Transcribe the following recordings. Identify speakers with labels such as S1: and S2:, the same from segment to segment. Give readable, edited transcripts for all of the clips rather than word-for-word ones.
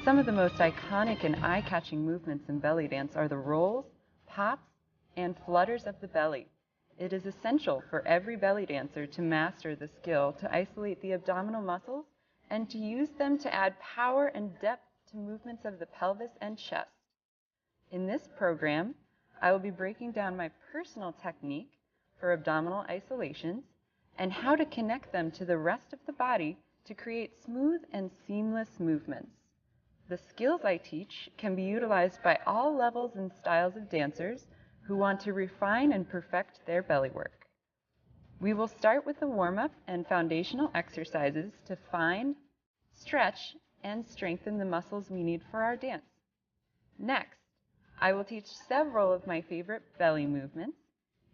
S1: Some of the most iconic and eye-catching movements in belly dance are the rolls, pops, and flutters of the belly. It is essential for every belly dancer to master the skill to isolate the abdominal muscles and to use them to add power and depth to movements of the pelvis and chest. In this program, I will be breaking down my personal technique for abdominal isolations and how to connect them to the rest of the body to create smooth and seamless movements. The skills I teach can be utilized by all levels and styles of dancers who want to refine and perfect their belly work. We will start with the warm-up and foundational exercises to find, stretch, and strengthen the muscles we need for our dance. Next, I will teach several of my favorite belly movements,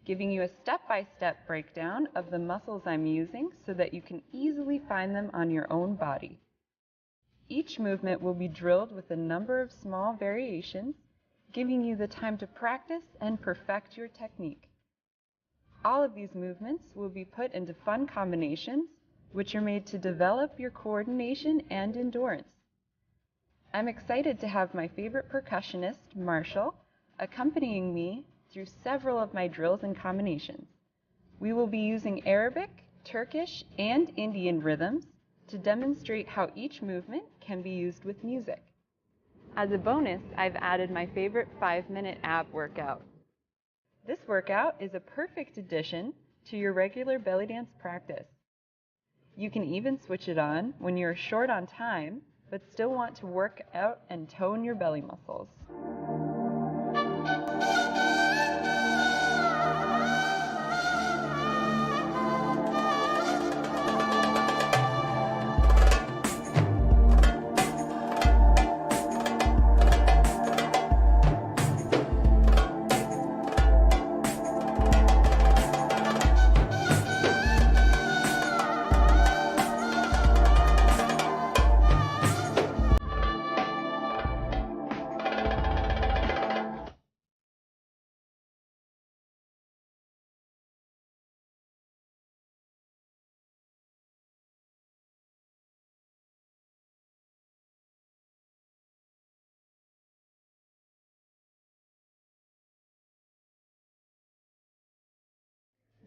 S1: giving you a step-by-step breakdown of the muscles I'm using so that you can easily find them on your own body. Each movement will be drilled with a number of small variations, giving you the time to practice and perfect your technique. All of these movements will be put into fun combinations, which are made to develop your coordination and endurance. I'm excited to have my favorite percussionist, Marshall, accompanying me through several of my drills and combinations. We will be using Arabic, Turkish, and Indian rhythms to demonstrate how each movement can be used with music. As a bonus, I've added my favorite 5-minute ab workout. This workout is a perfect addition to your regular belly dance practice. You can even switch it on when you're short on time, but still want to work out and tone your belly muscles.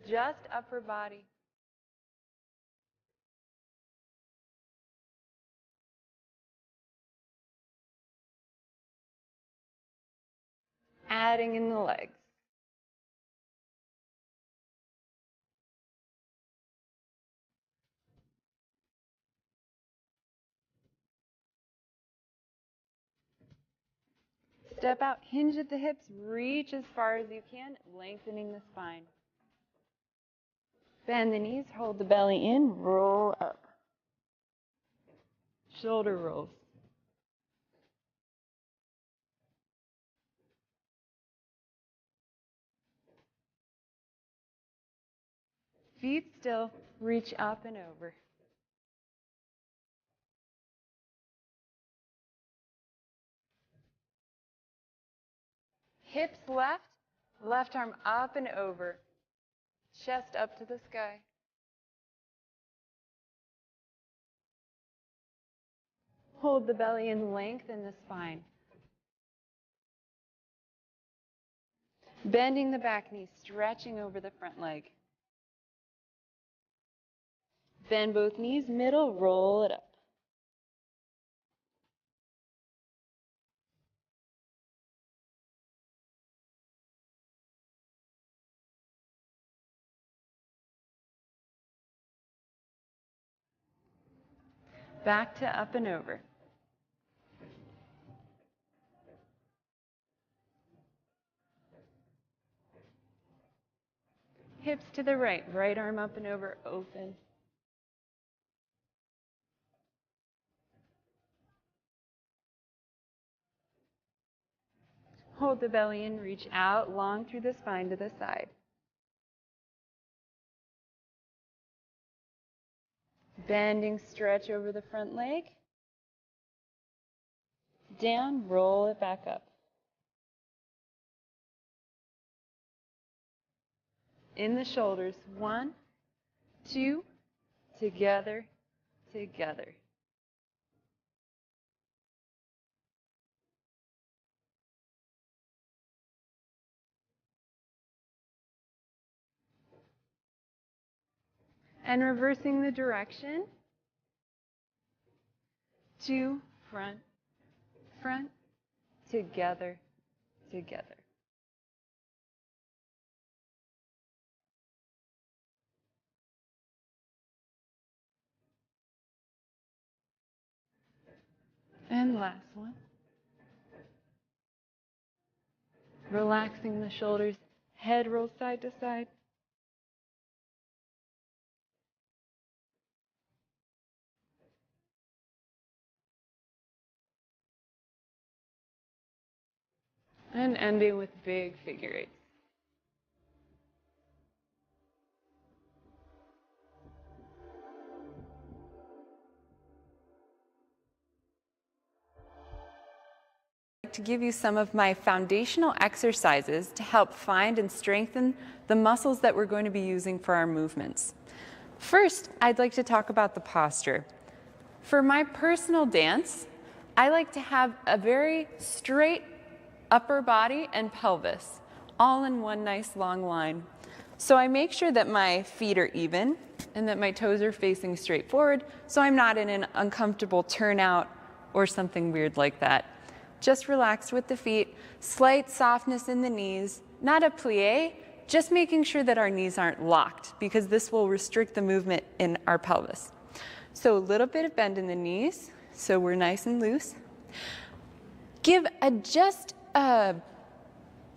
S1: Just upper body. Adding in the legs. Step out, hinge at the hips, reach as far as you can, lengthening the spine. Bend the knees, hold the belly in, roll up. Shoulder rolls. Feet still, reach up and over. Hips left, left arm up and over. Chest up to the sky. Hold the belly in, lengthen the spine. Bending the back knee, stretching over the front leg. Bend both knees, middle, roll it up. Back to up and over. Hips to the right, right arm up and over, open. Hold the belly in, reach out, long through the spine to the side. Bending, stretch over the front leg. Down, roll it back up. In the shoulders, 1, 2, together, together. And reversing the direction. 2, front, front, together, together. And last one. Relaxing the shoulders, head rolls side to side. And ending with big figure eights. To give you some of my foundational exercises to help find and strengthen the muscles that we're going to be using for our movements. First, I'd like to talk about the posture. For my personal dance, I like to have a very straight upper body and pelvis, all in one nice long line. So I make sure that my feet are even and that my toes are facing straight forward, so I'm not in an uncomfortable turnout or something weird like that. Just relaxed with the feet, slight softness in the knees, not a plie, just making sure that our knees aren't locked because this will restrict the movement in our pelvis. So a little bit of bend in the knees, so we're nice and loose. Give just a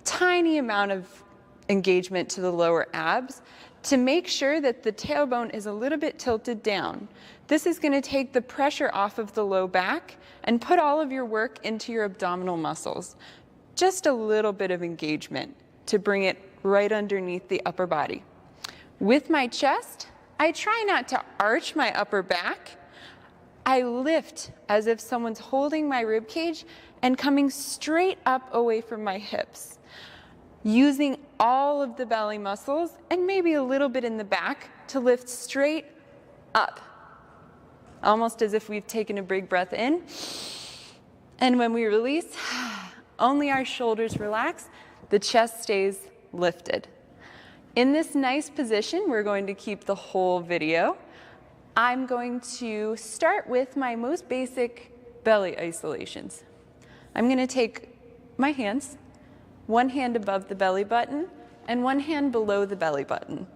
S1: tiny amount of engagement to the lower abs to make sure that the tailbone is a little bit tilted down. This is going to take the pressure off of the low back and put all of your work into your abdominal muscles. Just a little bit of engagement to bring it right underneath the upper body. With my chest, I try not to arch my upper back. I lift as if someone's holding my rib cage and coming straight up away from my hips. Using all of the belly muscles and maybe a little bit in the back to lift straight up. Almost as if we've taken a big breath in. And when we release, only our shoulders relax, the chest stays lifted. In this nice position, we're going to keep the whole video. I'm going to start with my most basic belly isolations. I'm going to take my hands, one hand above the belly button and one hand below the belly button.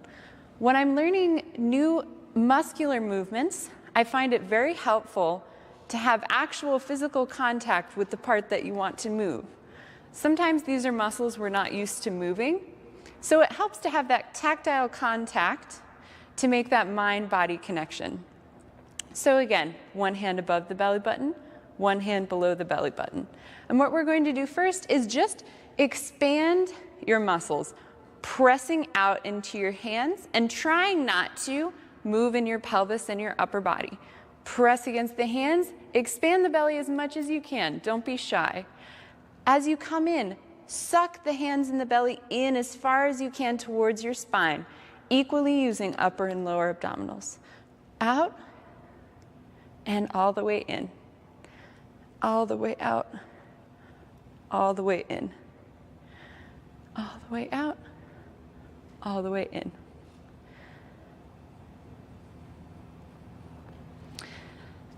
S1: When I'm learning new muscular movements, I find it very helpful to have actual physical contact with the part that you want to move. Sometimes these are muscles we're not used to moving, so it helps to have that tactile contact to make that mind-body connection. So again, one hand above the belly button, one hand below the belly button. And what we're going to do first is just expand your muscles, pressing out into your hands and trying not to move in your pelvis and your upper body. Press against the hands, expand the belly as much as you can. Don't be shy. As you come in, suck the hands and the belly in as far as you can towards your spine, equally using upper and lower abdominals. Out and all the way in. All the way out. All the way in. All the way out. All the way in.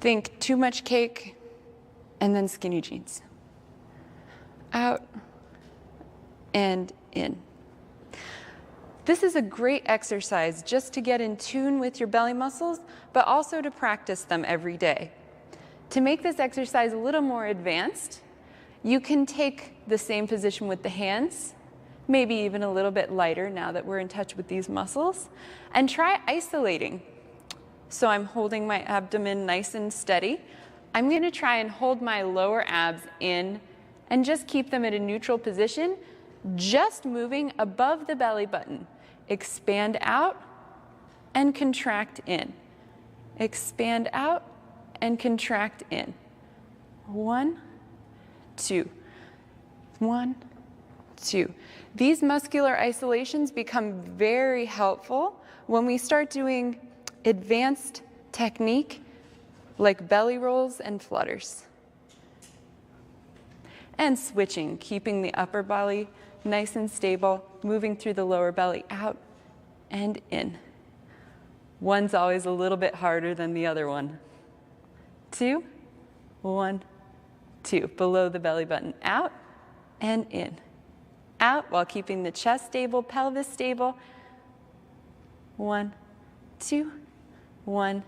S1: Think too much cake and then skinny jeans. Out and in. This is a great exercise just to get in tune with your belly muscles, but also to practice them every day. To make this exercise a little more advanced, you can take the same position with the hands, maybe even a little bit lighter now that we're in touch with these muscles, and try isolating. So I'm holding my abdomen nice and steady. I'm going to try and hold my lower abs in and just keep them at a neutral position, just moving above the belly button. Expand out and contract in. Expand out and contract in. 1, 2. 1, 2. These muscular isolations become very helpful when we start doing advanced technique like belly rolls and flutters. And switching, keeping the upper belly nice and stable, moving through the lower belly out and in. One's always a little bit harder than the other one. 2, 1, 2. Below the belly button, out and in. Out while keeping the chest stable, pelvis stable. 1, 2, 1,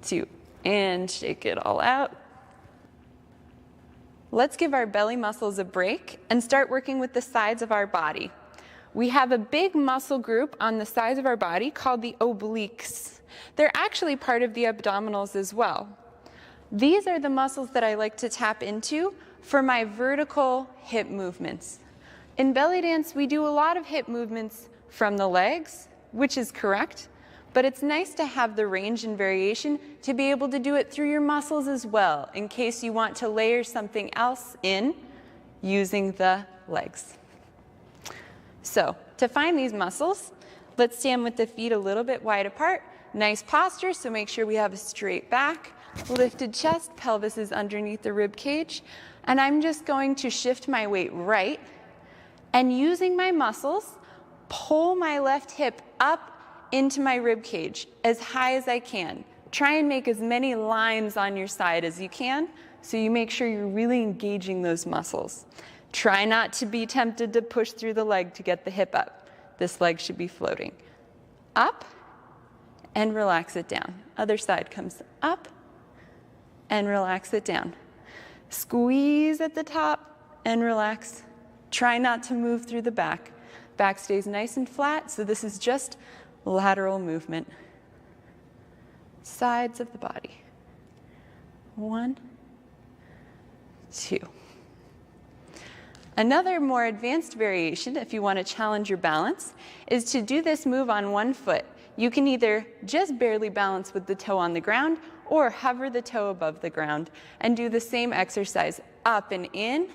S1: 2. And shake it all out. Let's give our belly muscles a break and start working with the sides of our body. We have a big muscle group on the sides of our body called the obliques. They're actually part of the abdominals as well. These are the muscles that I like to tap into for my vertical hip movements. In belly dance, we do a lot of hip movements from the legs, which is correct, but it's nice to have the range and variation to be able to do it through your muscles as well, in case you want to layer something else in using the legs. So, to find these muscles, let's stand with the feet a little bit wide apart. Nice posture, so make sure we have a straight back, lifted chest, pelvis is underneath the rib cage, and I'm just going to shift my weight right, and using my muscles, pull my left hip up into my rib cage as high as I can. Try and make as many lines on your side as you can, so you make sure you're really engaging those muscles. Try not to be tempted to push through the leg to get the hip up. This leg should be floating. Up and relax it down. Other side comes up and relax it down. Squeeze at the top and relax. Try not to move through the back. Back stays nice and flat, so this is just lateral movement. Sides of the body. 1, 2. Another more advanced variation, if you want to challenge your balance, is to do this move on one foot. You can either just barely balance with the toe on the ground or hover the toe above the ground and do the same exercise up and in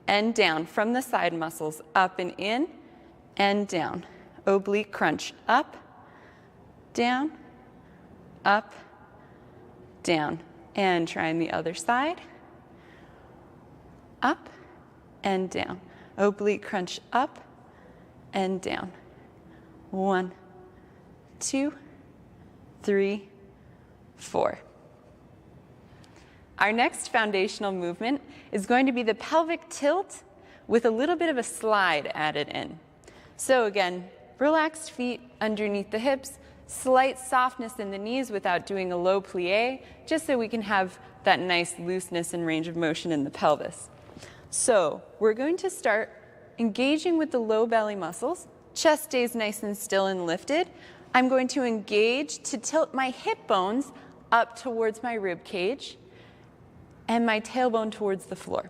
S1: and down from the side muscles, up and in and down. Oblique crunch, up, down, up, down. And trying the other side, up and down. Oblique crunch, up and down. 1, 2, 3, 4. Our next foundational movement is going to be the pelvic tilt with a little bit of a slide added in. So again, relaxed feet underneath the hips, slight softness in the knees without doing a low plie, just so we can have that nice looseness and range of motion in the pelvis. So we're going to start engaging with the low belly muscles. Chest stays nice and still and lifted. I'm going to engage to tilt my hip bones up towards my rib cage and my tailbone towards the floor.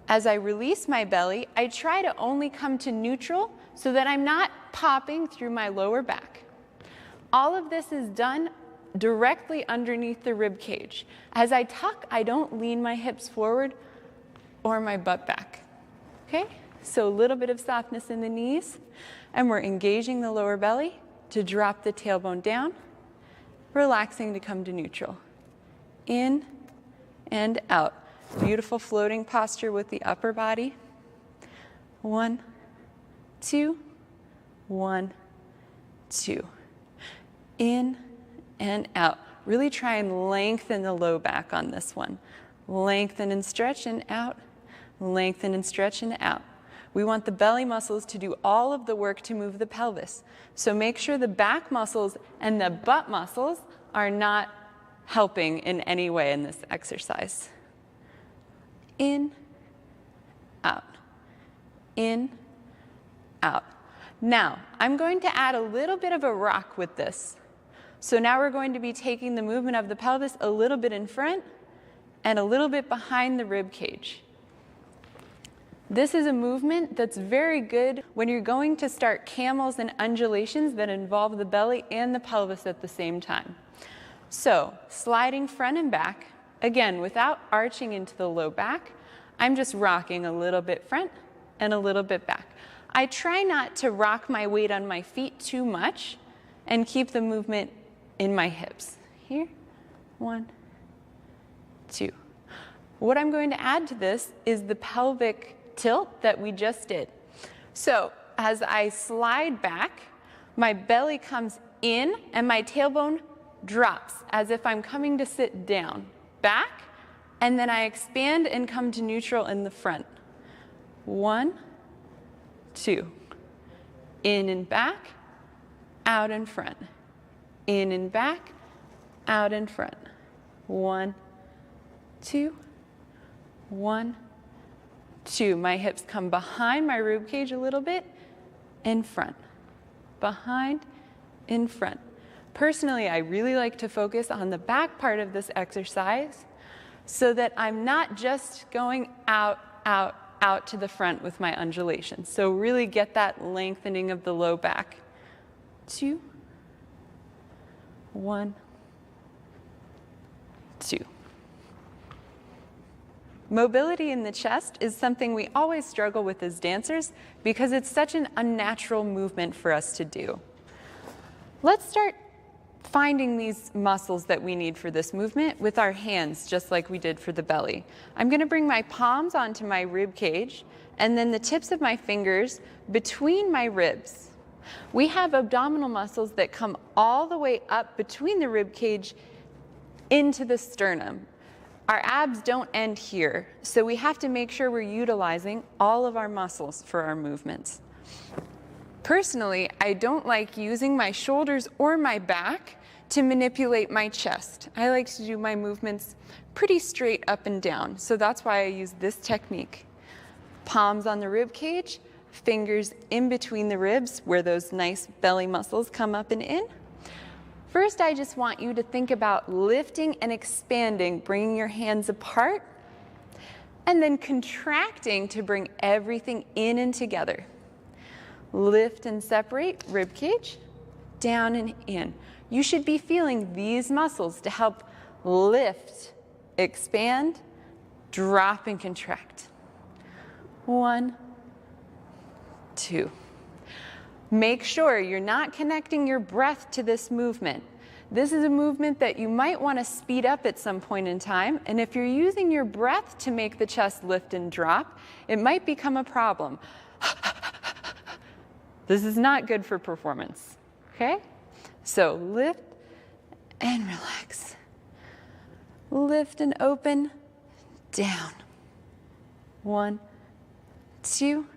S1: As I release my belly, I try to only come to neutral so that I'm not popping through my lower back. All of this is done directly underneath the rib cage. As I tuck, I don't lean my hips forward or my butt back. Okay? So a little bit of softness in the knees, and we're engaging the lower belly to drop the tailbone down, relaxing to come to neutral. In and out. Beautiful floating posture with the upper body. 1, 2, 1, 2. In and out. Really try and lengthen the low back on this one. Lengthen and stretch and out. Lengthen and stretch and out. We want the belly muscles to do all of the work to move the pelvis. So make sure the back muscles and the butt muscles are not helping in any way in this exercise. In, out. In, out. Now, I'm going to add a little bit of a rock with this. So now we're going to be taking the movement of the pelvis a little bit in front and a little bit behind the rib cage. This is a movement that's very good when you're going to start camels and undulations that involve the belly and the pelvis at the same time. So, sliding front and back, again, without arching into the low back, I'm just rocking a little bit front and a little bit back. I try not to rock my weight on my feet too much and keep the movement in my hips. Here, 1, 2. What I'm going to add to this is the pelvic tilt that we just did. So as I slide back, my belly comes
S2: in, and my tailbone drops as if I'm coming to sit down. Back, and then I expand and come to neutral in the front. 1, 2. In and back, out and front. In and back, out and front. 1, 2, 1, 2. My hips come behind my rib cage a little bit, in front. Behind, in front. Personally, I really like to focus on the back part of this exercise so that I'm not just going out, out, out to the front with my undulations. So really get that lengthening of the low back. 2, 1, 2. Mobility in the chest is something we always struggle with as dancers because it's such an unnatural movement for us to do. Let's start finding these muscles that we need for this movement with our hands, just like we did for the belly. I'm going to bring my palms onto my rib cage and then the tips of my fingers between my ribs. We have abdominal muscles that come all the way up between the rib cage into the sternum. Our abs don't end here, so we have to make sure we're utilizing all of our muscles for our movements. Personally, I don't like using my shoulders or my back to manipulate my chest. I like to do my movements pretty straight up and down, so that's why I use this technique. Palms on the rib cage, fingers in between the ribs where those nice belly muscles come up and in. First, I just want you to think about lifting and expanding, bringing your hands apart, and then contracting to bring everything in and together. Lift and separate, rib cage, down and in. You should be feeling these muscles to help lift, expand, drop and contract. 1, 2. Make sure you're not connecting your breath to this movement. This is a movement that you might want to speed up at some point in time, and if you're using your breath to make the chest lift and drop, it might become a problem. This is not good for performance, okay? So lift and relax. Lift and open, down. 1, 2,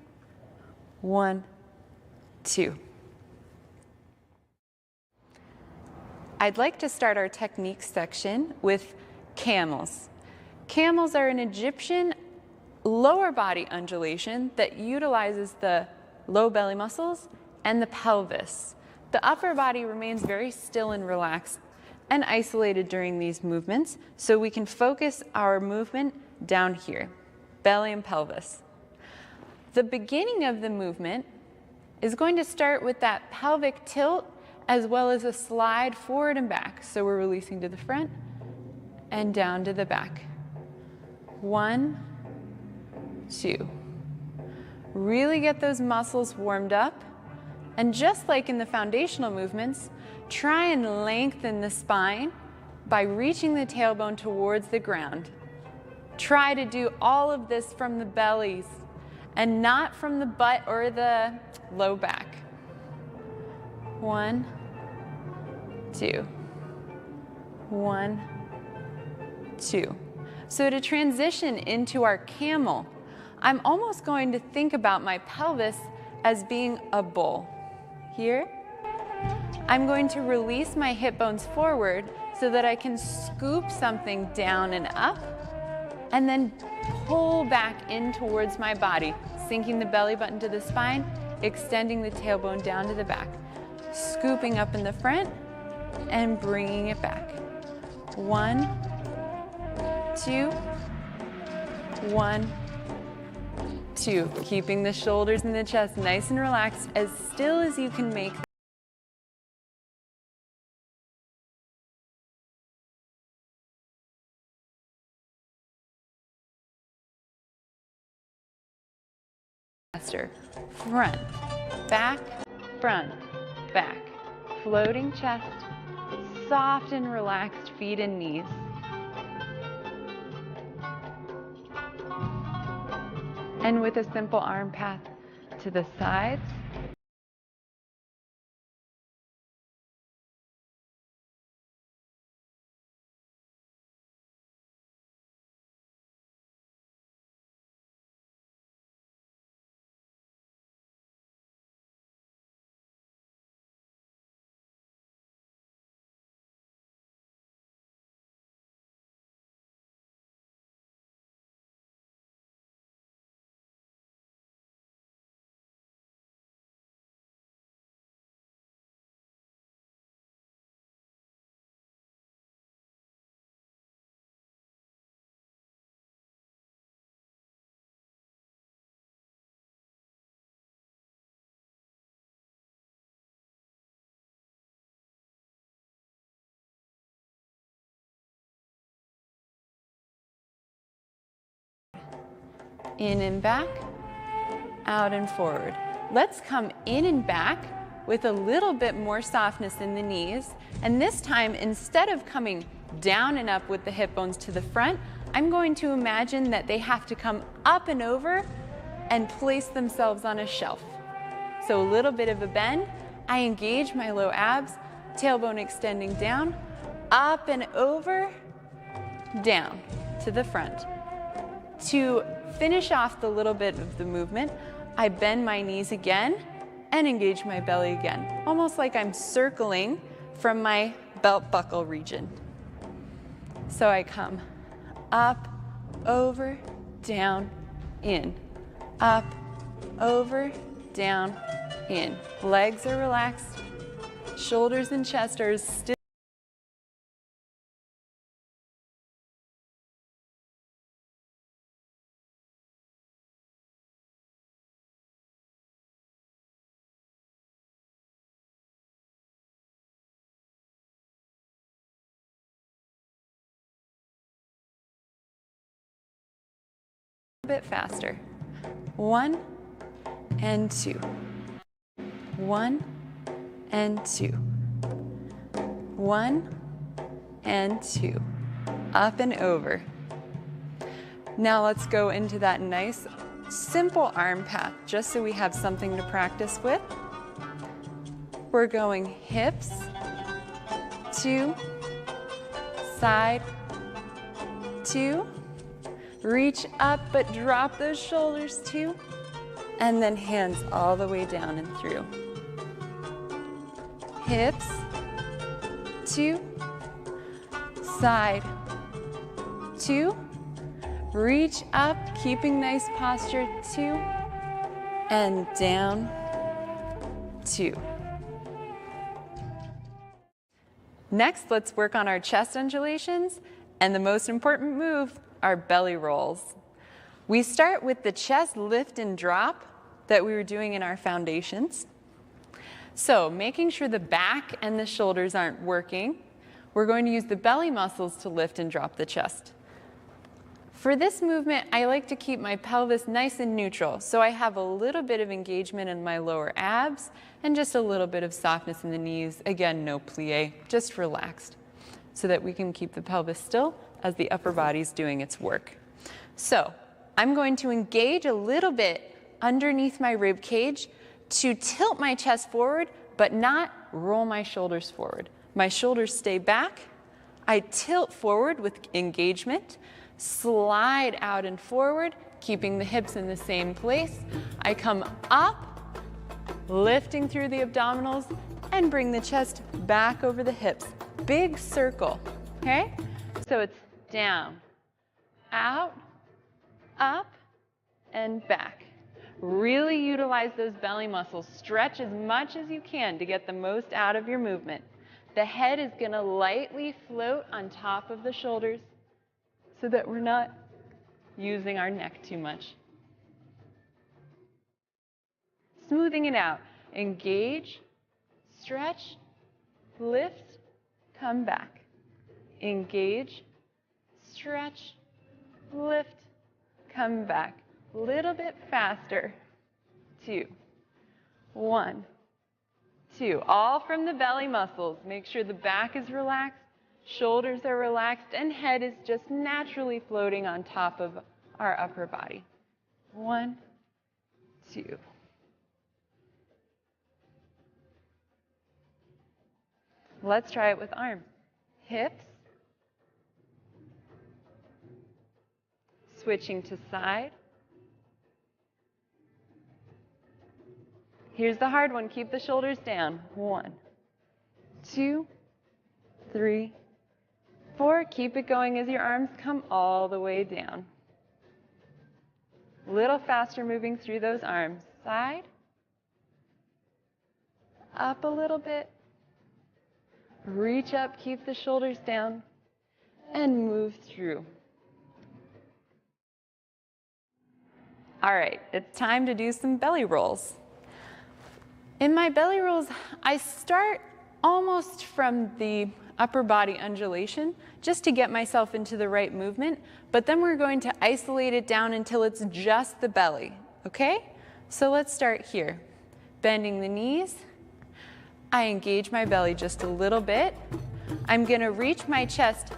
S2: 1, 2. I'd like to start our technique section with camels. Camels are an Egyptian lower body undulation that utilizes the low belly muscles and the pelvis. The upper body remains very still and relaxed and isolated during these movements, so we can focus our movement down here, belly and pelvis. The beginning of the movement is going to start with that pelvic tilt as well as a slide forward and back. So we're releasing to the front and down to the back. 1, 2. Really get those muscles warmed up. And just like in the foundational movements, try and lengthen the spine by reaching the tailbone towards the ground. Try to do all of this from the bellies and not from the butt or the low back. 1, 2. 1, 2. So to transition into our camel, I'm almost going to think about my pelvis as being a bowl. Here, I'm going to release my hip bones forward so that I can scoop something down and up, and then pull back in towards my body, sinking the belly button to the spine, extending the tailbone down to the back, scooping up in the front, and bringing it back. 1, 2, 1, 2. Keeping the shoulders and the chest nice and relaxed, as still as you can make. Front, back, front, back. Floating chest, soft and relaxed feet and knees. And with a simple arm path to the sides, In and back, out and forward. Let's come in and back with a little bit more softness in the knees. And this time, instead of coming down and up with the hip bones to the front, I'm going to imagine that they have to come up and over and place themselves on a shelf. So a little bit of a bend. I engage my low abs, tailbone extending down, up and over, down to the front. To finish off the little bit of the movement, I bend my knees again and engage my belly again, almost like I'm circling from my belt buckle region. So I come up, over, down, in, up, over, down, in. Legs are relaxed, shoulders and chest are still. Bit faster. 1 and 2. 1 and 2. 1 and 2. Up and over. Now let's go into that nice, simple arm path, just so we have something to practice with. We're going hips, 2, side, 2. Reach up, but drop those shoulders too. And then hands all the way down and through. Hips, 2, side, 2. Reach up, keeping nice posture, 2. And down, 2. Next, let's work on our chest undulations. And the most important move, our belly rolls. We start with the chest lift and drop that we were doing in our foundations. So making sure the back and the shoulders aren't working, we're going to use the belly muscles to lift and drop the chest. For this movement, I like to keep my pelvis nice and neutral, so I have a little bit of engagement in my lower abs and just a little bit of softness in the knees. Again, no plie, just relaxed, so that we can keep the pelvis still as the upper body's doing its work. So I'm going to engage a little bit underneath my rib cage to tilt my chest forward, but not roll my shoulders forward. My shoulders stay back. I tilt forward with engagement, slide out and forward, keeping the hips in the same place. I come up, lifting through the abdominals, and bring the chest back over the hips. Big circle, okay? So it's down, out, up, and back. Really utilize those belly muscles. Stretch as much as you can to get the most out of your movement. The head is going to lightly float on top of the shoulders so that we're not using our neck too much. Smoothing it out. Engage, stretch, lift, come back. Engage, stretch, lift, come back. Little bit faster. 2, 1, 2. All from the belly muscles. Make sure the back is relaxed, shoulders are relaxed, and head is just naturally floating on top of our upper body. 1, 2. Let's try it with arms. Hips, switching to side. Here's the hard one. Keep the shoulders down. 1, 2, 3, 4. Keep it going as your arms come all the way down. A little faster moving through those arms. Side, up a little bit. Reach up, keep the shoulders down, and move through. All right, it's time to do some belly rolls. In my belly rolls, I start almost from the upper body undulation just to get myself into the right movement, but then we're going to isolate it down until it's just the belly, okay? So let's start here. Bending the knees. I engage my belly just a little bit. I'm going to reach my chest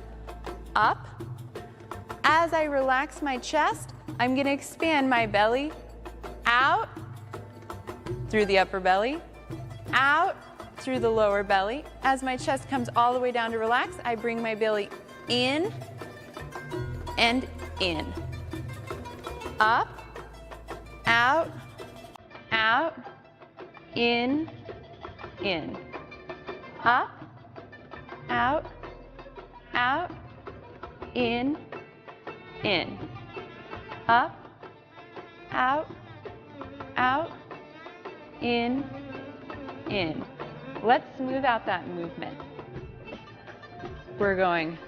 S2: up. As I relax my chest, I'm going to expand my belly out through the upper belly, out through the lower belly. As my chest comes all the way down to relax, I bring my belly in and in. Up, out, out, in, in. Up, out, out, in, in. Up, out, out, in, in. Let's smooth out that movement. We're going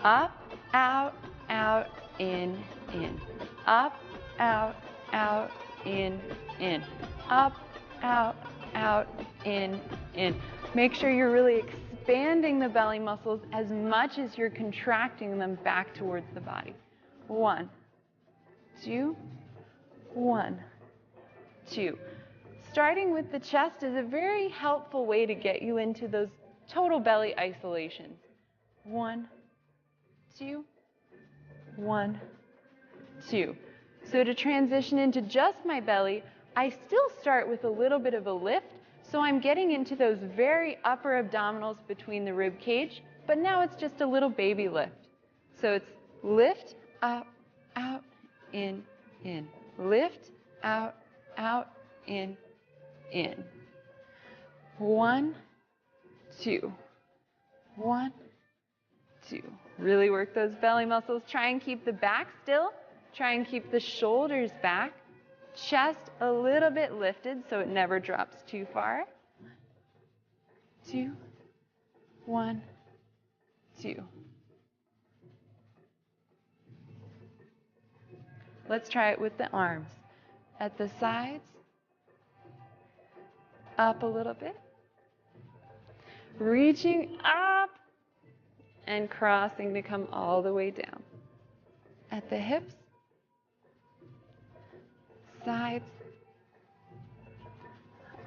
S2: up, out, out, in, in. Up, out, out, in, in. Up, out, out, in, in. Make sure you're really expanding the belly muscles as much as you're contracting them back towards the body. 1, 2, 1, 2. Starting with the chest is a very helpful way to get you into those total belly isolations. 1, 2, 1, 2. So to transition into just my belly, I still start with a little bit of a lift, so I'm getting into those very upper abdominals between the rib cage, but now it's just a little baby lift. So it's lift, up, out, in, in. Lift, out, in, in. 1, 2. 1, 2. Really work those belly muscles. Try and keep the back still. Try and keep the shoulders back. Chest a little bit lifted so it never drops too far. 2, 1, 2. Let's try it with the arms. At the sides, up a little bit, reaching up and crossing to come all the way down. At the hips, sides,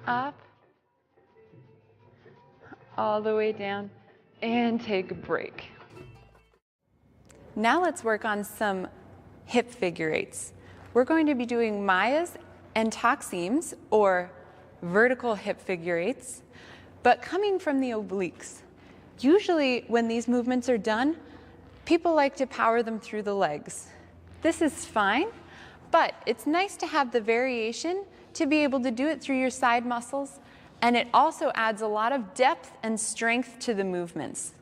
S2: up, all the way down, and take a break. Now let's work on some hip figure eights. We're going to be doing Mayas and Taksims, or vertical hip figure eights, but coming from the obliques. Usually when these movements are done, people like to power them through the legs. This is fine, but it's nice to have the variation to be able to do it through your side muscles, and it also adds a lot of depth and strength to the movements.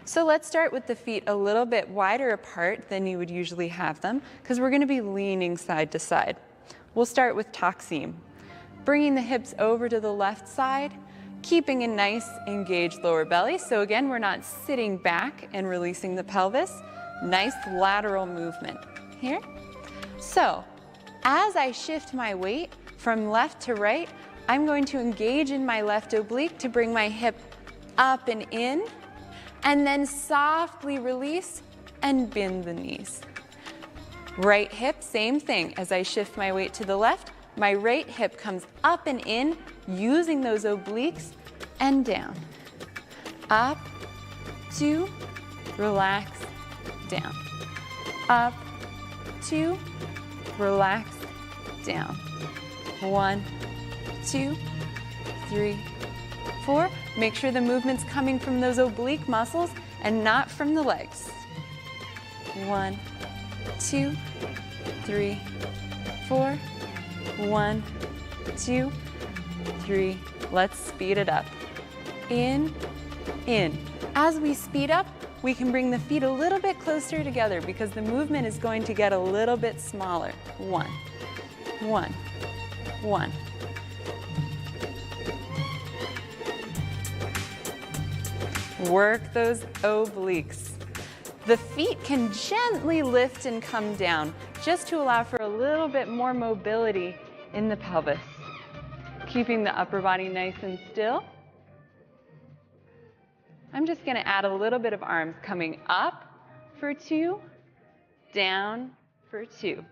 S2: So let's start with the feet a little bit wider apart than you would usually have them, because we're going to be leaning side to side. We'll start with Taksim. Bringing the hips over to the left side, keeping a nice engaged lower belly. So again, we're not sitting back and releasing the pelvis. Nice lateral movement here. So as I shift my weight from left to right, I'm going to engage in my left oblique to bring my hip up and in, and then softly release and bend the knees. Right hip, same thing. As I shift my weight to the left, my right hip comes up and in, using those obliques, and down. Up, 2, relax, down. Up, 2, relax, down. 1, 2, 3, 4. Make sure the movement's coming from those oblique muscles and not from the legs. 1, 2, 3, 4. 1, 2, 3. Let's speed it up. In, in. As we speed up, we can bring the feet a little bit closer together because the movement is going to get a little bit smaller. 1, 1, 1. Work those obliques. The feet can gently lift and come down just to allow for a little bit more mobility in the pelvis. Keeping the upper body nice and still. I'm just going to add a little bit of arms coming up for 2, down for 2.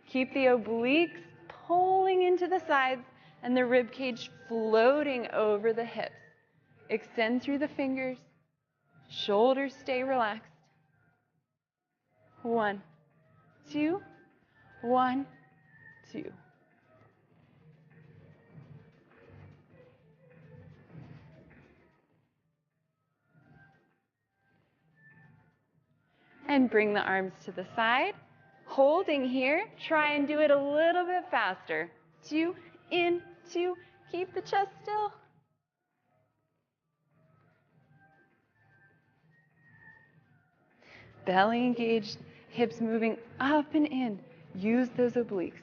S2: Keep the obliques pulling into the sides and the rib cage floating over the hips. Extend through the fingers. Shoulders stay relaxed. 1, 2, 1, 2. And bring the arms to the side. Holding here, try and do it a little bit faster. 2, in, 2, keep the chest still. Belly engaged, hips moving up and in. Use those obliques.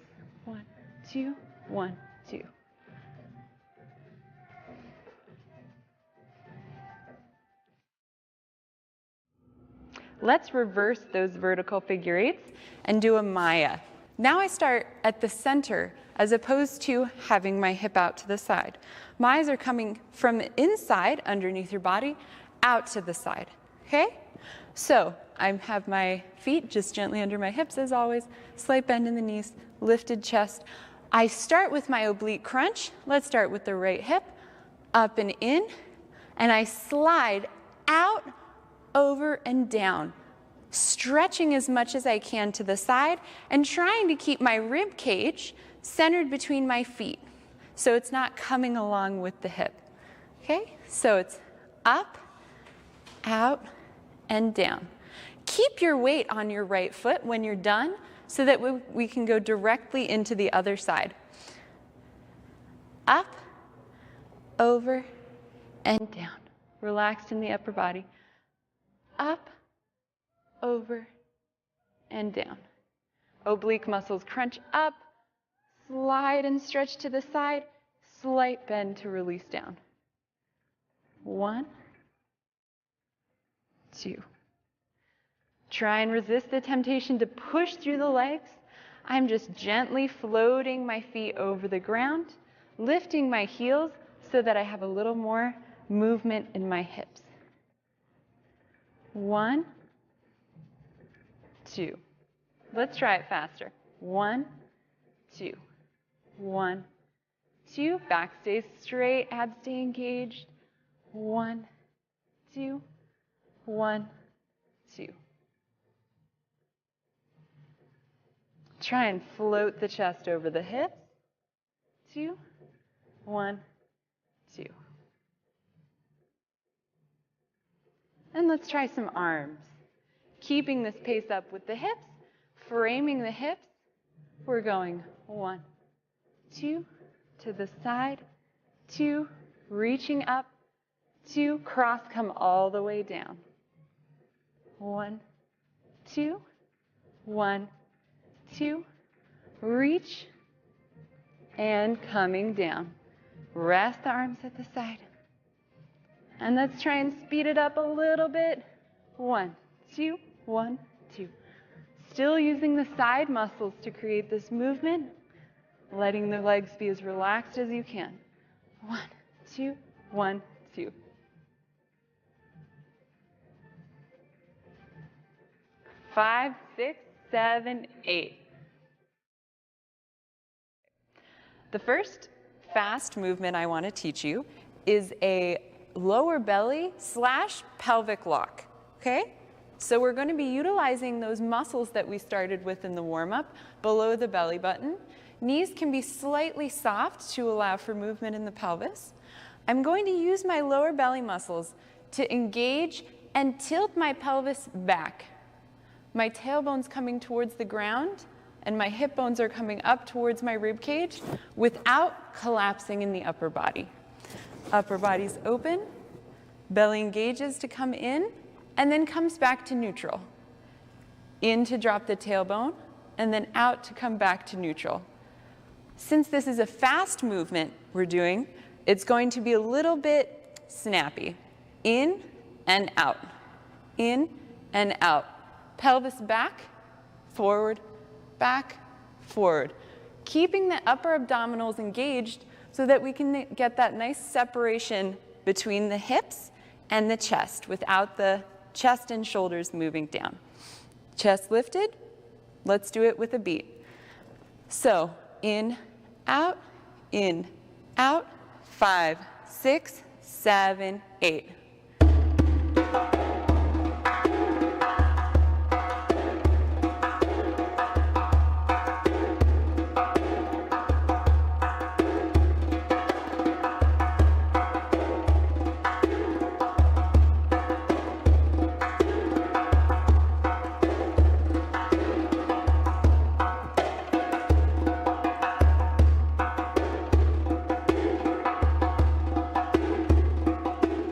S2: 1, 2, 1, 2. Let's reverse those vertical figure eights and do a Maya. Now I start at the center as opposed to having my hip out to the side. Mayas are coming from the inside underneath your body out to the side, okay? So I have my feet just gently under my hips as always, slight bend in the knees, lifted chest. I start with my oblique crunch. Let's start with the right hip, up and in, and I slide out, over and down, stretching as much as I can to the side and trying to keep my rib cage centered between my feet so it's not coming along with the hip. Okay, so it's up, out, and down. Keep your weight on your right foot when you're done so that we can go directly into the other side. Up, over, and down. Relaxed in the upper body. Up, over, and down. Oblique muscles crunch up, slide and stretch to the side, slight bend to release down. 1, 2. Try and resist the temptation to push through the legs. I'm just gently floating my feet over the ground, lifting my heels so that I have a little more movement in my hips. 1, 2. Let's try it faster. 1, 2. 1, 2. Back stays straight, abs stay engaged. 1, 2. 1, 2. Try and float the chest over the hips. 2, 1, 2. And let's try some arms. Keeping this pace up with the hips, framing the hips. We're going 1, 2, to the side, 2, reaching up, 2, cross, come all the way down. 1, 2, 1, 2, reach, and coming down. Rest the arms at the side. And let's try and speed it up a little bit. 1, 2, 1, 2. Still using the side muscles to create this movement, letting the legs be as relaxed as you can. 1, 2, 1, 2. 5, 6, 7, 8. The first fast movement I want to teach you is a lower belly / pelvic lock, okay? So we're going to be utilizing those muscles that we started with in the warm-up below the belly button. Knees can be slightly soft to allow for movement in the pelvis. I'm going to use my lower belly muscles to engage and tilt my pelvis back. My tailbone's coming towards the ground and my hip bones are coming up towards my rib cage without collapsing in the upper body. Upper body's open, belly engages to come in, and then comes back to neutral. In to drop the tailbone, and then out to come back to neutral. Since this is a fast movement we're doing, it's going to be a little bit snappy. In and out. In and out. Pelvis back, forward, back, forward. Keeping the upper abdominals engaged so that we can get that nice separation between the hips and the chest without the chest and shoulders moving down. Chest lifted. Let's do it with a beat. So in, out, 5, 6, 7, 8.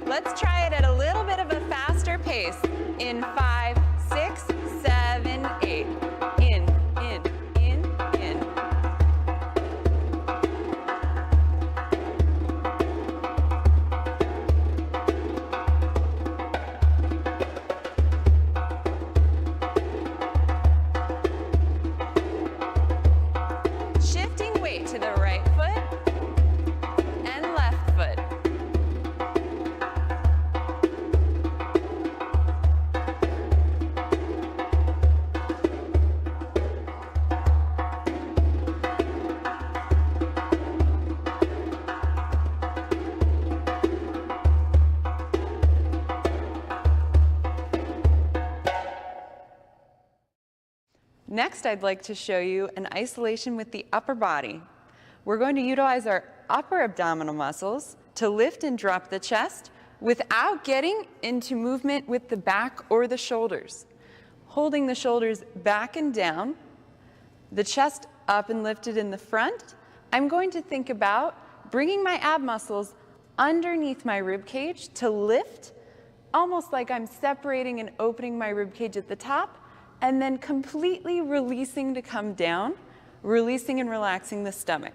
S2: Let's try it at a little bit of a faster pace. In 5, 6, 7, 8. In. Shifting weight to the right foot and left foot. Next, I'd like to show you an isolation with the upper body. We're going to utilize our upper abdominal muscles to lift and drop the chest without getting into movement with the back or the shoulders. Holding the shoulders back and down, the chest up and lifted in the front, I'm going to think about bringing my ab muscles underneath my rib cage to lift, almost like I'm separating and opening my rib cage at the top, and then completely releasing to come down, releasing and relaxing the stomach.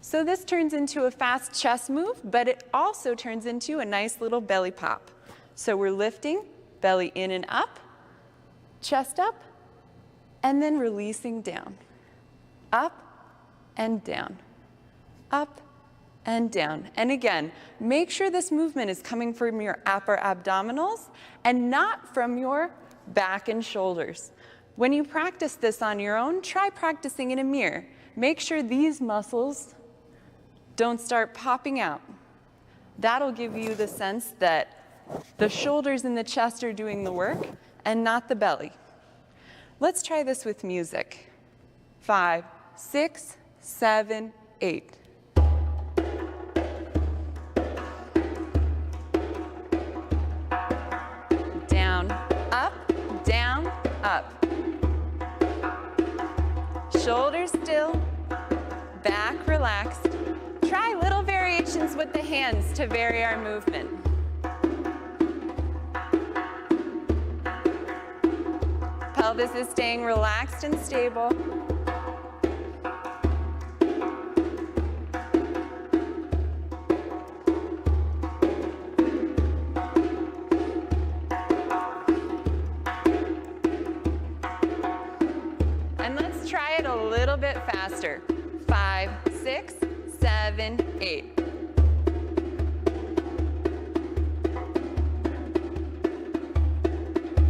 S2: So this turns into a fast chest move, but it also turns into a nice little belly pop. So we're lifting, belly in and up, chest up, and then releasing down. Up and down, up and down. And again, make sure this movement is coming from your upper abdominals and not from your back and shoulders. When you practice this on your own, try practicing in a mirror. Make sure these muscles don't start popping out. That'll give you the sense that the shoulders and the chest are doing the work and not the belly. Let's try this with music. 5, 6, 7, 8. Down, up, down, up. Shoulders still, back relaxed. Try little variations with the hands to vary our movement. Pelvis is staying relaxed and stable. And let's try it a little bit faster. 5, 6, 7, 8.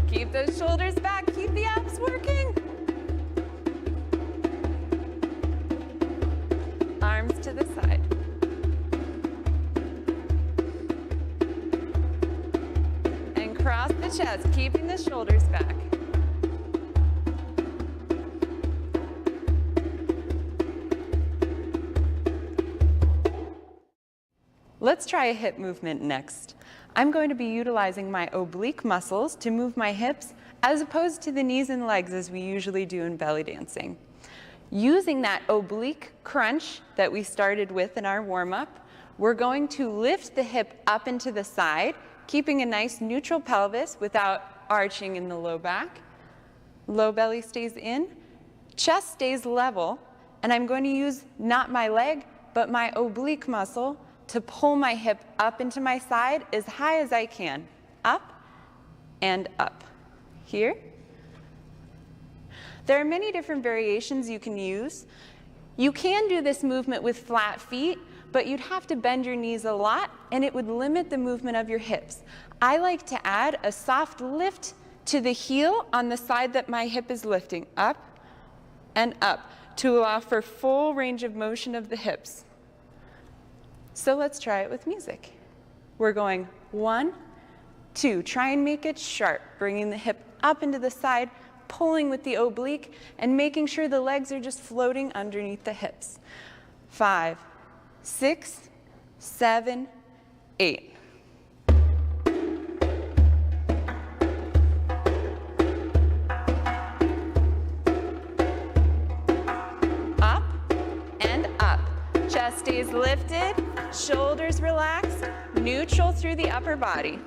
S2: Keep those shoulders back, keep the abs working. Arms to the side. And cross the chest, keeping the shoulders back. Let's try a hip movement next. I'm going to be utilizing my oblique muscles to move my hips as opposed to the knees and legs as we usually do in belly dancing. Using that oblique crunch that we started with in our warm-up, we're going to lift the hip up into the side, keeping a nice neutral pelvis without arching in the low back. Low belly stays in, chest stays level, and I'm going to use not my leg, but my oblique muscle to pull my hip up into my side as high as I can. Up and up. Here. There are many different variations you can use. You can do this movement with flat feet, but you'd have to bend your knees a lot and it would limit the movement of your hips. I like to add a soft lift to the heel on the side that my hip is lifting, up and up, to allow for full range of motion of the hips. So let's try it with music. We're going 1, 2, try and make it sharp, bringing the hip up into the side, pulling with the oblique, and making sure the legs are just floating underneath the hips. 5, 6, 7, 8. Up and up. Chest stays lifted, shoulders relaxed, neutral through the upper body.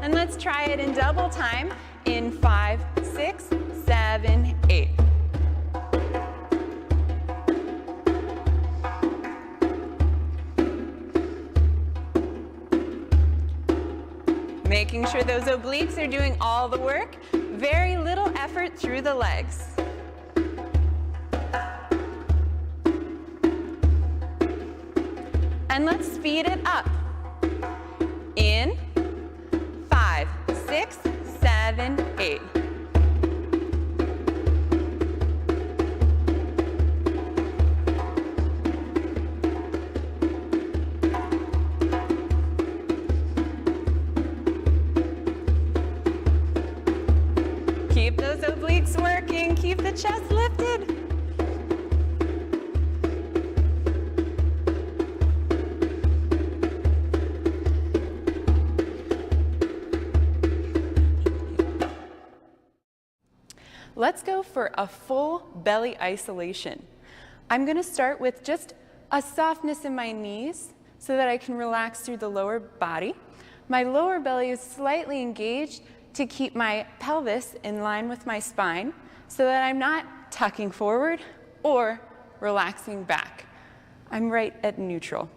S2: And let's try it in double time in 5, 6, 7, 8. Making sure those obliques are doing all the work. Very little effort through the legs. And let's speed it up. In 5, 6, 7, 8. Keep those obliques working. Keep the chest lifted. Let's go for a full belly isolation. I'm going to start with just a softness in my knees so that I can relax through the lower body. My lower belly is slightly engaged to keep my pelvis in line with my spine so that I'm not tucking forward or relaxing back. I'm right at neutral.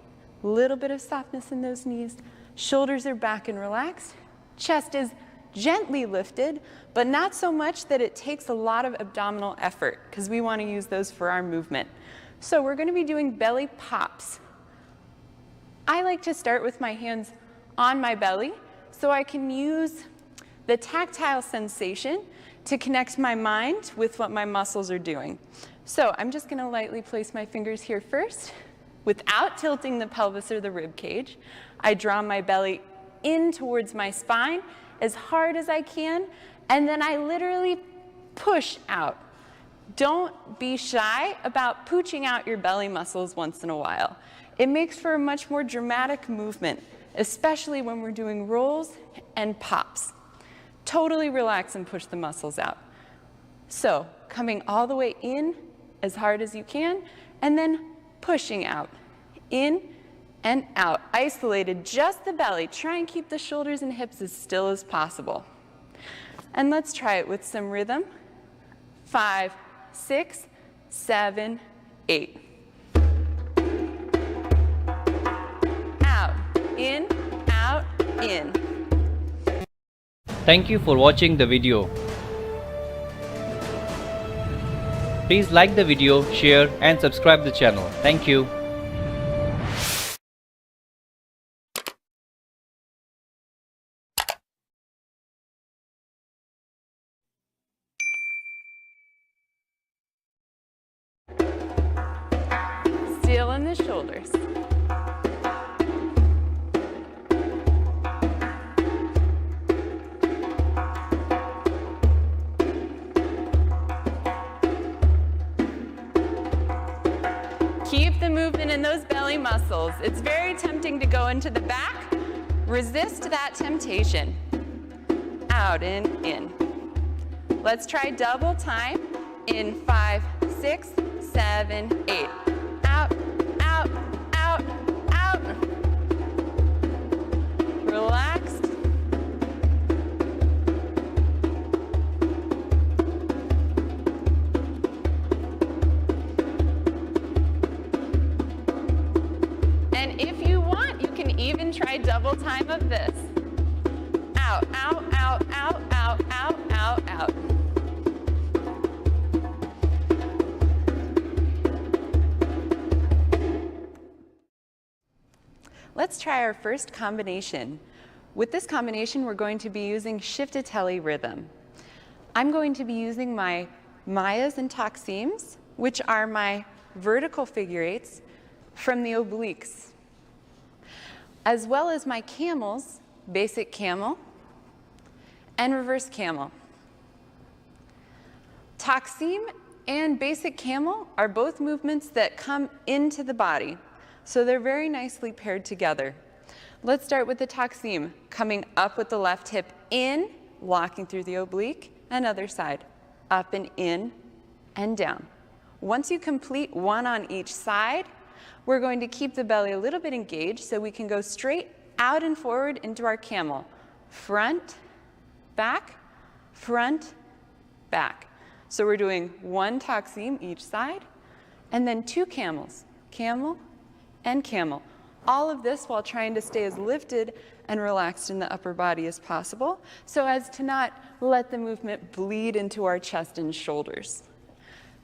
S2: Little bit of softness in those knees. Shoulders are back and relaxed. Chest is gently lifted, but not so much that it takes a lot of abdominal effort, because we want to use those for our movement. So we're going to be doing belly pops. I like to start with my hands on my belly so I can use the tactile sensation to connect my mind with what my muscles are doing. So I'm just going to lightly place my fingers here first without tilting the pelvis or the rib cage. I draw my belly in towards my spine as hard as I can, and then I literally push out. Don't be shy about pooching out your belly muscles once in a while. It makes for a much more dramatic movement, especially when we're doing rolls and pops. Totally relax and push the muscles out. So coming all the way in as hard as you can, and then pushing out, in and out. Isolated, just the belly. Try and keep the shoulders and hips as still as possible. And let's try it with some rhythm. 5, 6, 7, 8. Out, in, out, in.
S3: Thank you for watching the video. Please like the video, share and subscribe the channel. Thank you.
S2: Still in the shoulders. Keep the movement in those belly muscles. It's very tempting to go into the back. Resist that temptation. Out and in. Let's try double time in 5, 6, 7, 8. Out, out, out, out. Relaxed. double time of this. Out, out, out, out, out, out, out, out. Let's try our first combination. With this combination, we're going to be using shiftatelli rhythm. I'm going to be using my mayas and taksims, which are my vertical figure eights from the obliques, as well as my camels, basic camel and reverse camel. Taksim and basic camel are both movements that come into the body, so they're very nicely paired together. Let's start with the taksim, coming up with the left hip in, walking through the oblique, and other side, up and in and down. Once you complete one on each side, we're going to keep the belly a little bit engaged so we can go straight out and forward into our camel. Front, back, back. So we're doing one taksim each side, and then two camels, camel and camel. All of this while trying to stay as lifted and relaxed in the upper body as possible, so as to not let the movement bleed into our chest and shoulders.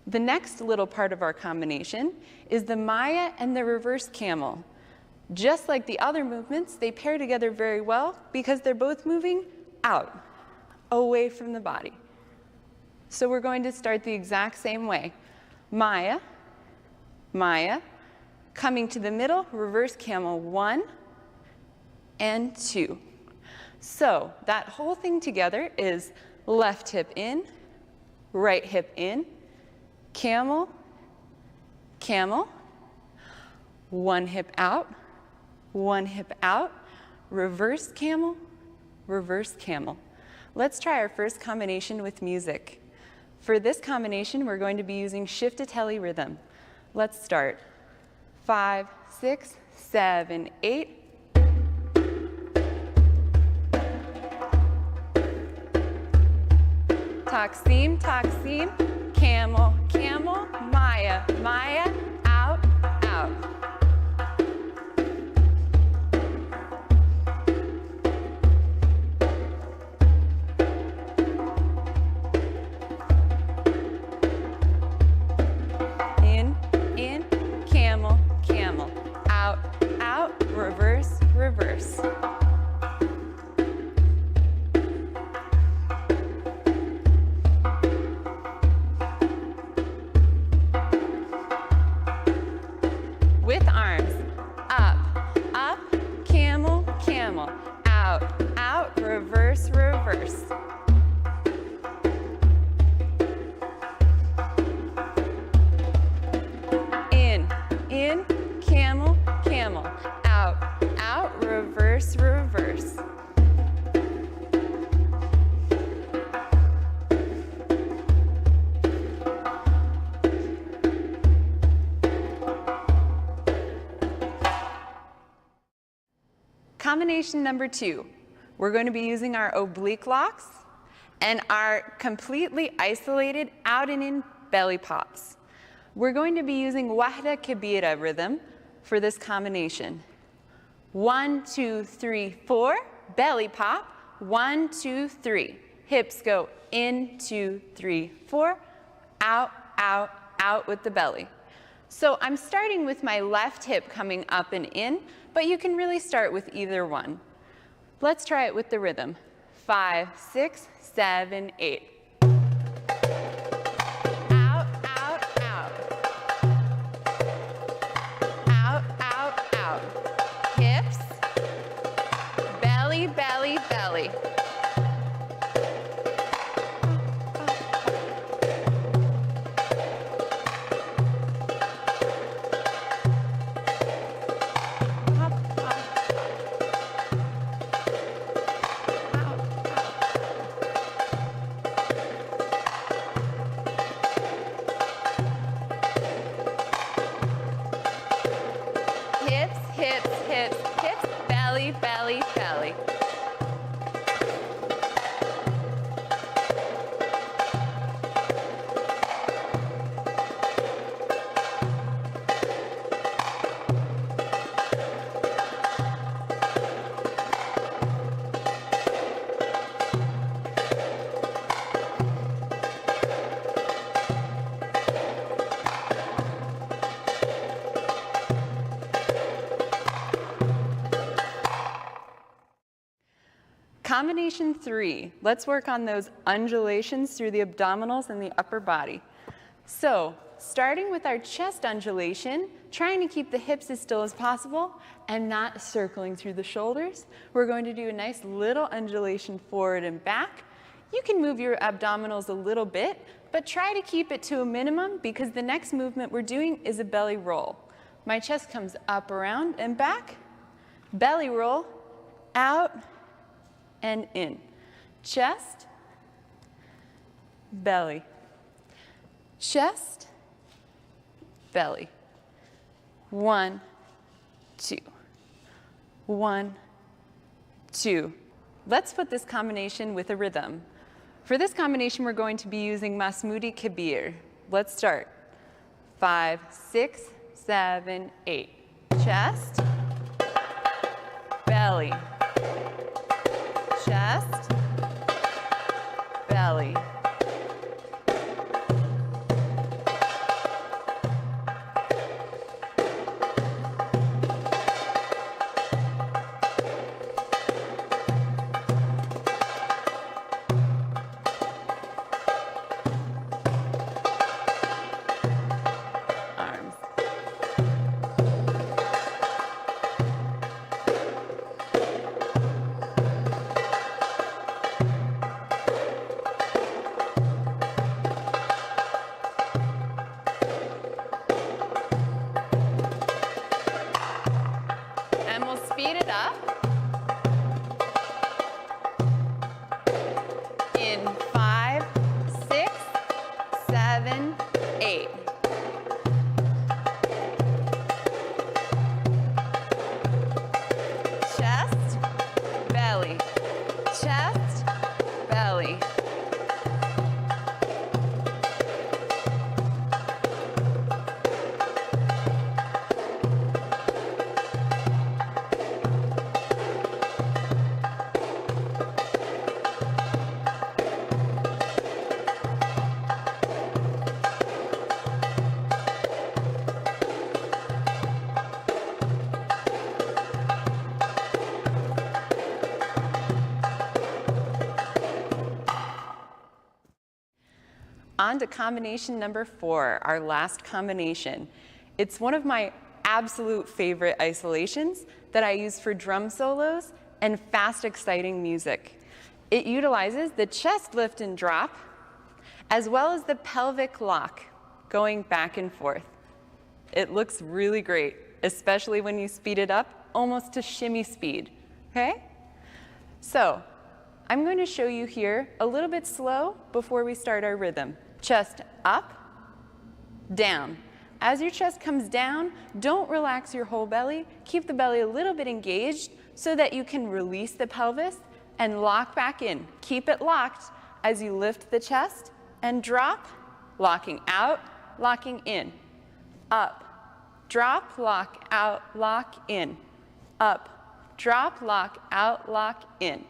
S2: The next little part of our combination is the Maya and the reverse camel. Just like the other movements, they pair together very well because they're both moving out, away from the body. So we're going to start the exact same way. Maya, Maya, coming to the middle, reverse camel 1 and 2. So that whole thing together is left hip in, right hip in, camel, camel, one hip out, reverse camel, reverse camel. Let's try our first combination with music. For this combination, we're going to be using shiftatelli rhythm. Let's start. 5, 6, 7, 8. Taksim, taksim, camel, camel, Maya, Maya, out, out. In, camel, camel, out, out, reverse, reverse. With arms, up, up, camel, camel, out, out, reverse, reverse. In, camel, camel, out, out, reverse, reverse. Combination number 2. We're going to be using our oblique locks and our completely isolated out and in belly pops. We're going to be using wahda kabira rhythm for this combination. 1, 2, 3, 4, belly pop. 1, 2, 3. Hips go in, 2, 3, 4, out, out, out with the belly. So I'm starting with my left hip coming up and in, but you can really start with either one. Let's try it with the rhythm. 5, 6, 7, 8. Belly, belly. Combination 3, let's work on those undulations through the abdominals and the upper body. So, starting with our chest undulation, trying to keep the hips as still as possible and not circling through the shoulders. We're going to do a nice little undulation forward and back. You can move your abdominals a little bit, but try to keep it to a minimum because the next movement we're doing is a belly roll. My chest comes up, around, and back. Belly roll, out, and in. Chest, belly. Chest, belly. 1, 2. 1, 2. Let's put this combination with a rhythm. For this combination, we're going to be using Masmudi Kabir. Let's start. 5, 6, 7, 8. Chest, belly. Chest, belly. Speed it up. In 5, 6, 7, 8. Chest, belly. Chest, belly. On to combination number 4, our last combination. It's one of my absolute favorite isolations that I use for drum solos and fast, exciting music. It utilizes the chest lift and drop, as well as the pelvic lock, going back and forth. It looks really great, especially when you speed it up almost to shimmy speed, okay? So, I'm going to show you here a little bit slow before we start our rhythm. Chest up, down. As your chest comes down, don't relax your whole belly. Keep the belly a little bit engaged so that you can release the pelvis and lock back in. Keep it locked as you lift the chest and drop, locking out, locking in. Up, drop, lock out, lock in. Up, drop, lock out, lock in.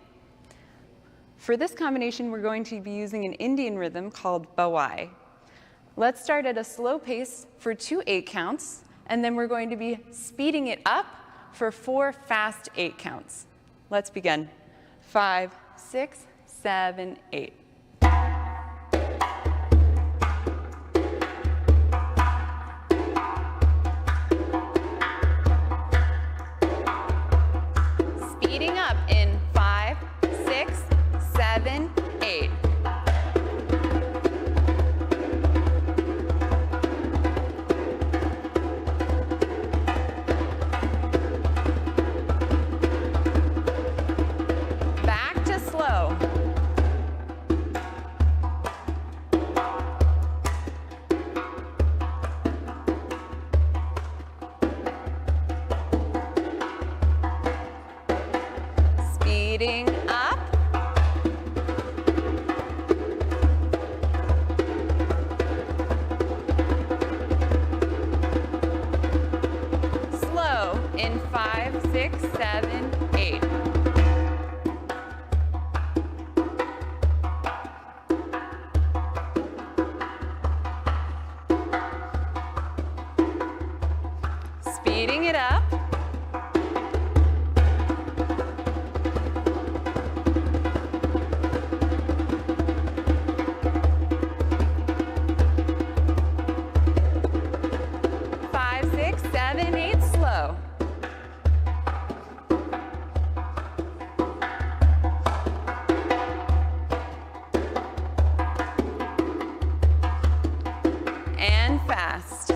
S2: For this combination, we're going to be using an Indian rhythm called bawai. Let's start at a slow pace for 2 8 counts, and then we're going to be speeding it up for 4 fast 8 counts. Let's begin. 5, 6, 7, 8. Speeding up in 5, 6, 7, 8. Back to slow. and fast.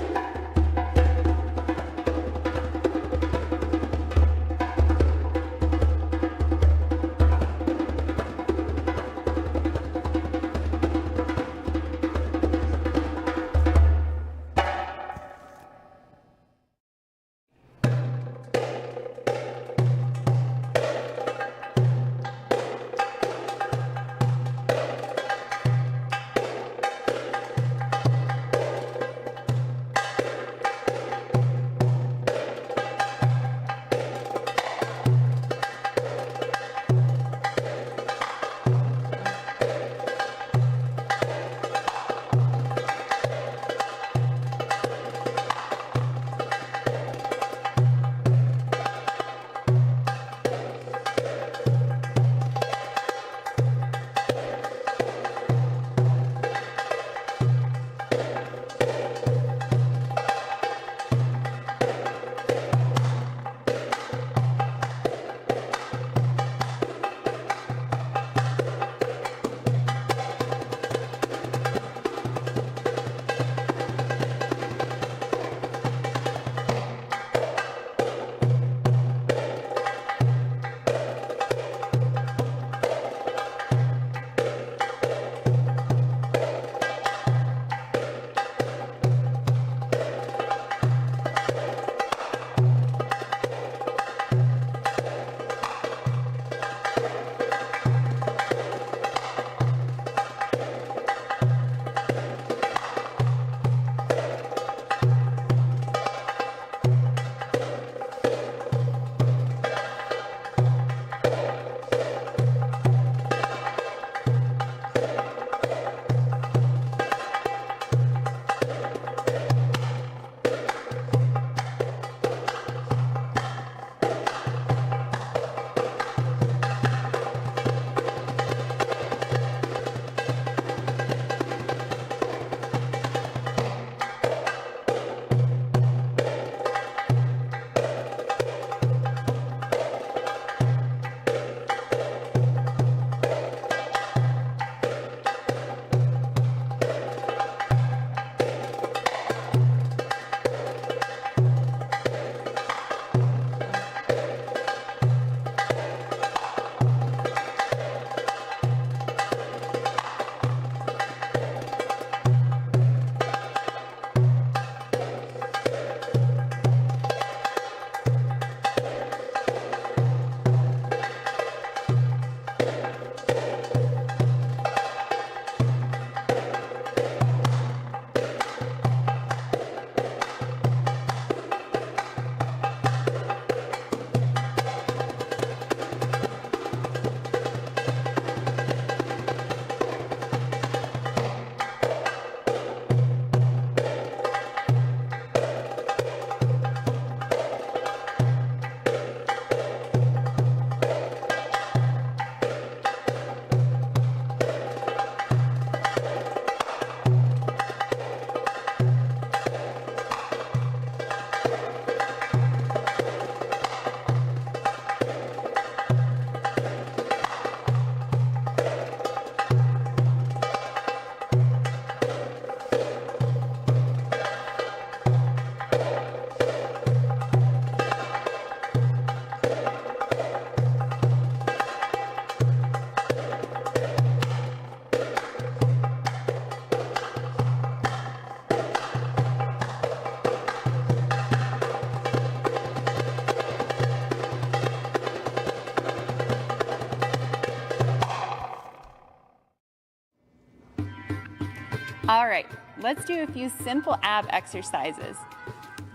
S2: All right, let's do a few simple ab exercises.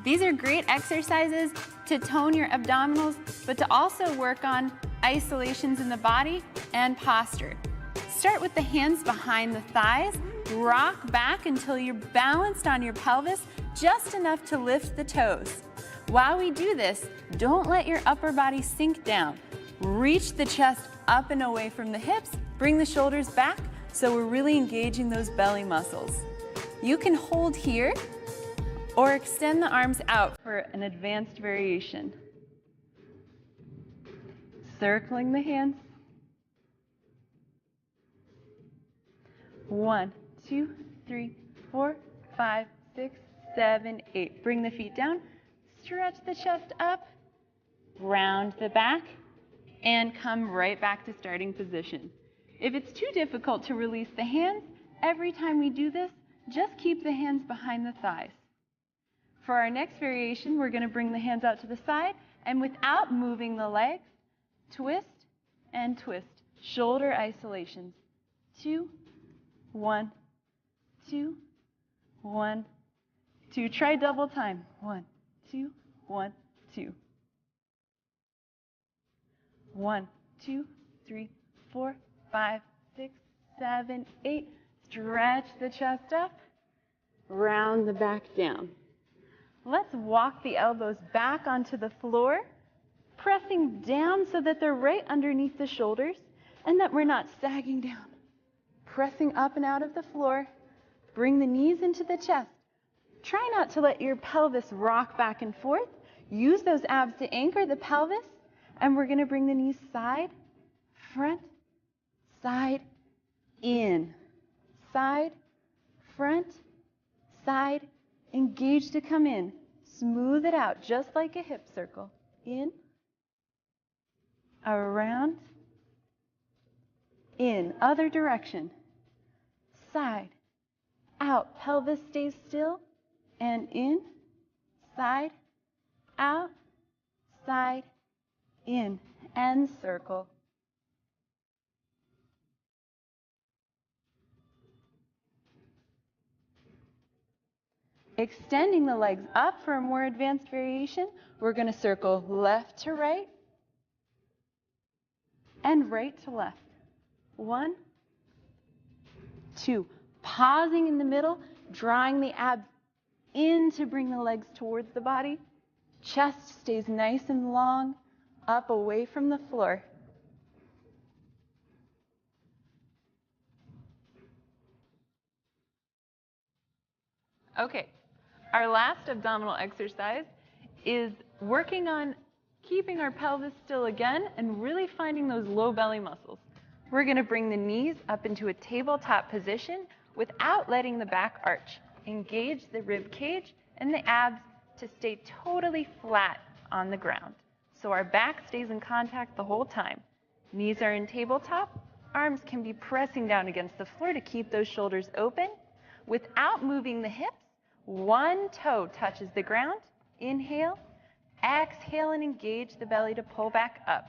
S2: These are great exercises to tone your abdominals, but to also work on isolations in the body and posture. Start with the hands behind the thighs, rock back until you're balanced on your pelvis, just enough to lift the toes. While we do this, don't let your upper body sink down. Reach the chest up and away from the hips, bring the shoulders back, so we're really engaging those belly muscles. You can hold here or extend the arms out for an advanced variation. Circling the hands. 1, 2, 3, 4, 5,
S1: 6, 7, 8. Bring the feet down, stretch the chest up, round the back, and come right back to starting position. If it's too difficult to release the hands, every time we do this, just keep the hands behind the thighs. For our next variation, we're going to bring the hands out to the side, and without moving the legs, twist and twist. Shoulder isolations. 2, 1, 2, 1, 2. Try double time. 1, 2, 1, 2. 1, 2, 3, 4, 5, 6, 7, 8. Stretch the chest up, round the back down. Let's walk the elbows back onto the floor, pressing down so that they're right underneath the shoulders and that we're not sagging down. Pressing up and out of the floor, bring the knees into the chest. Try not to let your pelvis rock back and forth. Use those abs to anchor the pelvis, and we're going to bring the knees side, front, side, in. Side, front, side, engage to come in. Smooth it out, just like a hip circle. In, around, in. Other direction. Side, out. Pelvis stays still, and in. Side, out, side, in. And circle. Extending the legs up for a more advanced variation, we're going to circle left to right and right to left. 1, 2. Pausing in the middle, drawing the abs in to bring the legs towards the body. Chest stays nice and long, up away from the floor. Okay. Our last abdominal exercise is working on keeping our pelvis still again and really finding those low belly muscles. We're going to bring the knees up into a tabletop position without letting the back arch. Engage the rib cage and the abs to stay totally flat on the ground. So our back stays in contact the whole time. Knees are in tabletop. Arms can be pressing down against the floor to keep those shoulders open. Without moving the hips, one toe touches the ground. Inhale. Exhale and engage the belly to pull back up.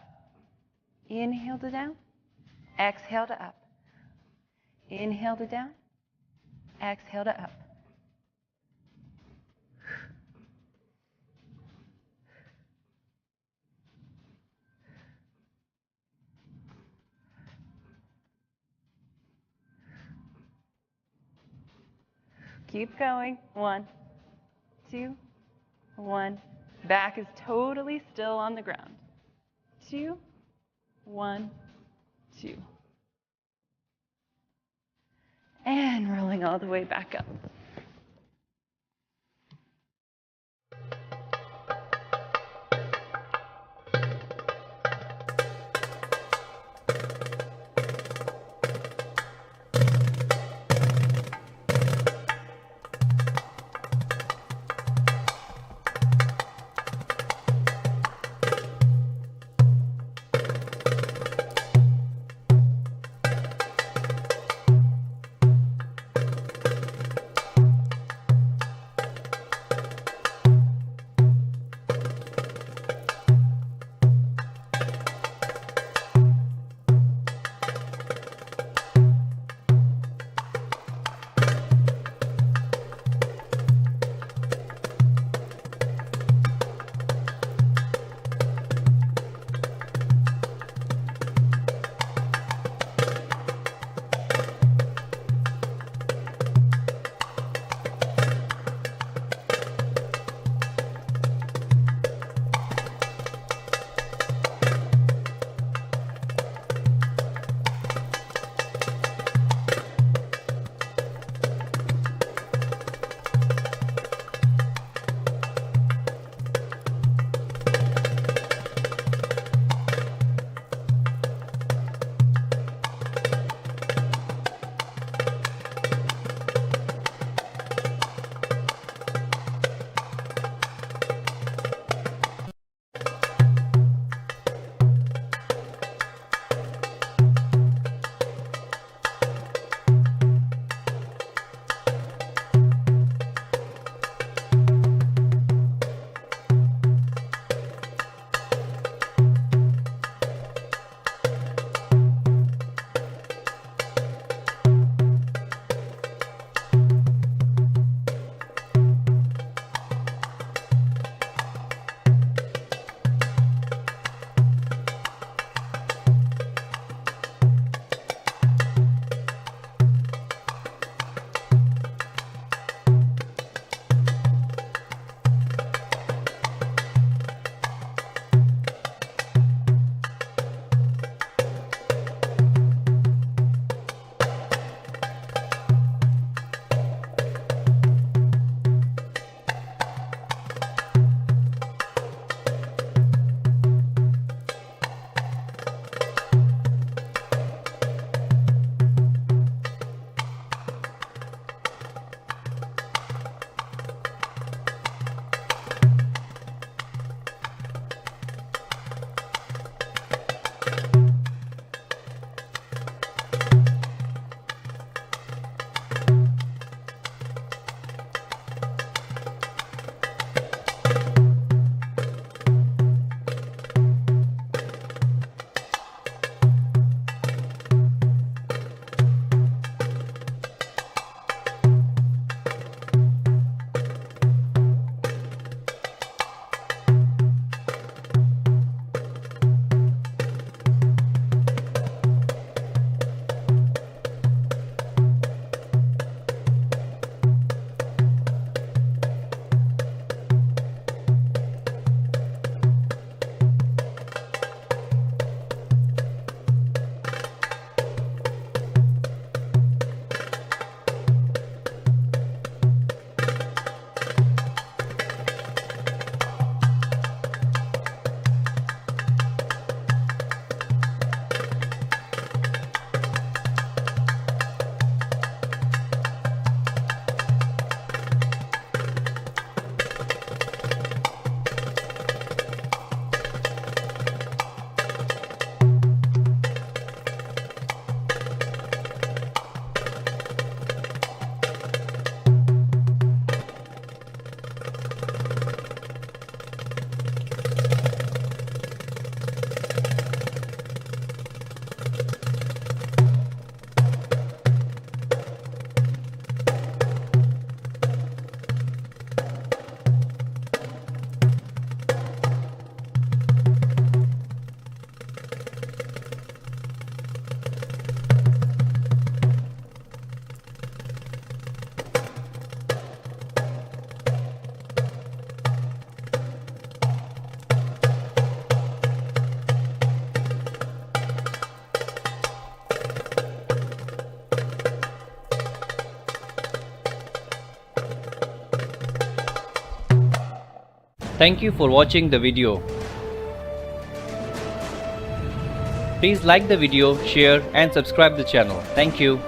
S1: Inhale to down. Exhale to up. Inhale to down. Exhale to up. Keep going. 1, 2, 1. Back is totally still on the ground. 2, 1, 2. And rolling all the way back up.
S3: Thank you for watching the video. Please like the video, share and subscribe the channel. Thank you.